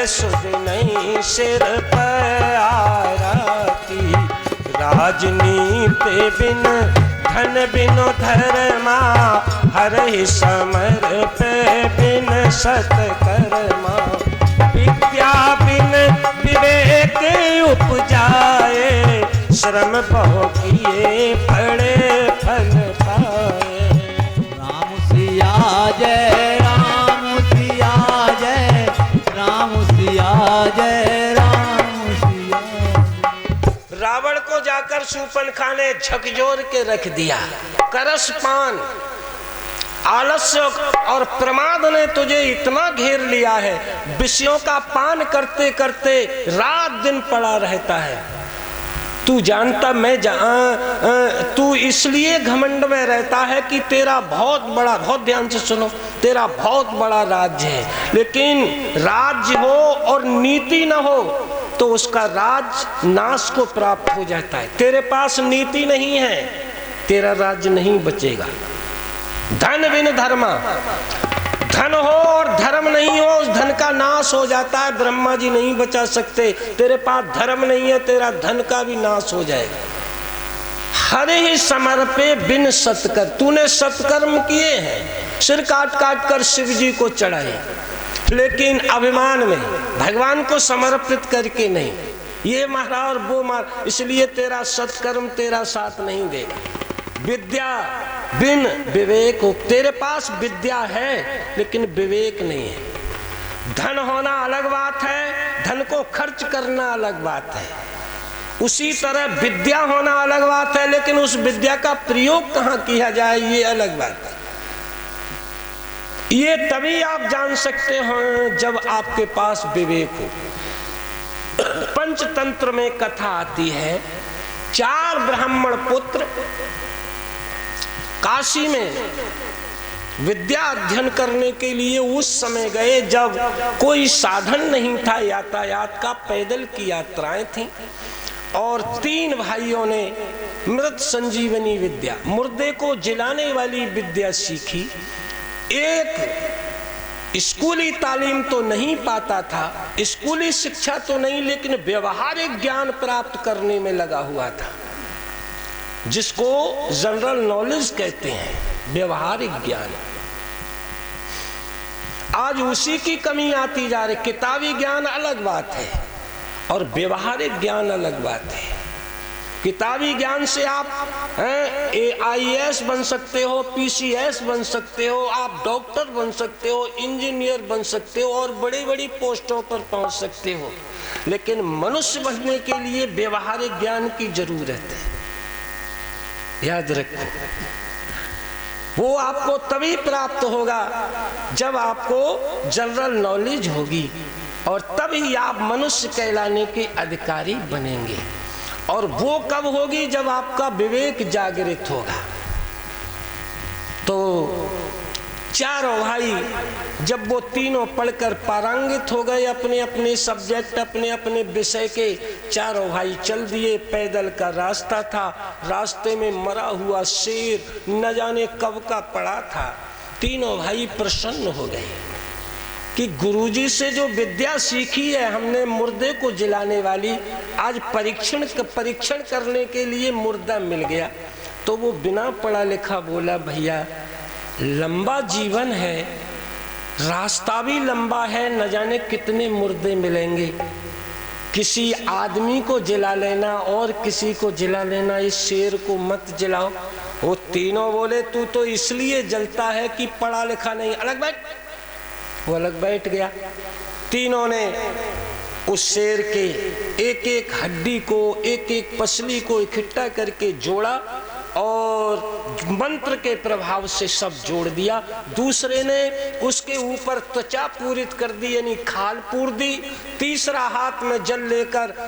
सुध नहीं सिर पर आरती। राजनीति बिन धन बिनु धर्मा, हरहि समर्पे बिन सत्कर्मा। विद्या बिन विवेक उपजाए, श्रम बहु किए बड़े फल पाए। राम सिया जय, राम सिया जय, राम सिया जय, राम सिया जय। रावण को जाकर शूर्पणखा ने झकझोर के रख दिया। करस पान, आलस्य और प्रमाद ने तुझे इतना घेर लिया है, विषयों का पान करते करते रात दिन पड़ा रहता है। तू जानता मैं तू इसलिए घमंड में रहता है कि तेरा बहुत बड़ा, बहुत ध्यान से सुनो, तेरा बहुत बड़ा राज्य है, लेकिन राज्य हो और नीति न हो तो उसका राज नाश को प्राप्त हो जाता है। तेरे पास नीति नहीं है, तेरा राज्य नहीं बचेगा। धन बिन धर्मा, धन हो और धर्म नहीं हो, उस धन का नाश हो जाता है। ब्रह्मा जी नहीं बचा सकते। तेरे पास धर्म नहीं है, तेरा धन का भी नाश हो जाएगा। हरे ही समर्पे बिन सत्कर, तूने सत्कर्म किए हैं, सिर काट काट कर शिव जी को चढ़ाए, लेकिन अभिमान में भगवान को समर्पित करके नहीं। ये मारा और वो मार, इसलिए तेरा सत्कर्म तेरा साथ नहीं देगा। विद्या बिन विवेक हो, तेरे पास विद्या है लेकिन विवेक नहीं है। धन होना अलग बात है, धन को खर्च करना अलग बात है। उसी तरह विद्या होना अलग बात है, लेकिन उस विद्या का प्रयोग कहाँ किया जाए ये अलग बात है। ये तभी आप जान सकते हो जब आपके पास विवेक हो। पंचतंत्र में कथा आती है, 4 ब्राह्मण पुत्र काशी में विद्या अध्ययन करने के लिए उस समय गए जब कोई साधन नहीं था यातायात का, पैदल की यात्राएं थीं। और 3 भाइयों ने मृत संजीवनी विद्या, मुर्दे को जिलाने वाली विद्या सीखी। एक स्कूली तालीम तो नहीं पाता था, स्कूली शिक्षा तो नहीं, लेकिन व्यवहारिक ज्ञान प्राप्त करने में लगा हुआ था, जिसको जनरल नॉलेज कहते हैं, व्यवहारिक ज्ञान। आज उसी की कमी आती जा रही। किताबी ज्ञान अलग बात है और व्यवहारिक ज्ञान अलग बात है। किताबी ज्ञान से आप AIAS बन सकते हो, PCS बन सकते हो, आप डॉक्टर बन सकते हो, इंजीनियर बन सकते हो और बड़ी बड़ी पोस्टों पर पहुंच सकते हो, लेकिन मनुष्य बनने के लिए व्यवहारिक ज्ञान की जरूरत है। याद रखो, वो आपको तभी प्राप्त होगा जब आपको जनरल नॉलेज होगी, और तभी आप मनुष्य कहलाने के अधिकारी बनेंगे। और वो कब होगी? जब आपका विवेक जागृत होगा। तो 4 भाई जब वो तीनों पढ़कर पारंगित हो गए अपने अपने सब्जेक्ट, अपने अपने विषय के, 4 भाई चल दिए। पैदल का रास्ता था, रास्ते में मरा हुआ शेर न जाने कब का पड़ा था। तीनों भाई प्रसन्न हो गए कि गुरुजी से जो विद्या सीखी है हमने, मुर्दे को जिलाने वाली, आज परीक्षण करने के लिए मुर्दा मिल गया। तो वो बिना पढ़ा लिखा बोला, भैया लंबा जीवन है, रास्ता भी लंबा है, न जाने कितने मुर्दे मिलेंगे, किसी आदमी को जिला लेना और किसी को जिला लेना, इस शेर को मत जिलाओ। वो तीनों बोले, तू तो इसलिए जलता है कि पढ़ा लिखा नहीं, अलग बैठ। वो अलग बैठ गया। तीनों ने उस शेर के एक एक हड्डी को, एक एक पसली को इकट्ठा करके जोड़ा और मंत्र के प्रभाव से सब जोड़ दिया। दूसरे ने उसके ऊपर त्वचा पूरित कर दी, यानी खाल पूर दी। तीसरा हाथ में जल लेकर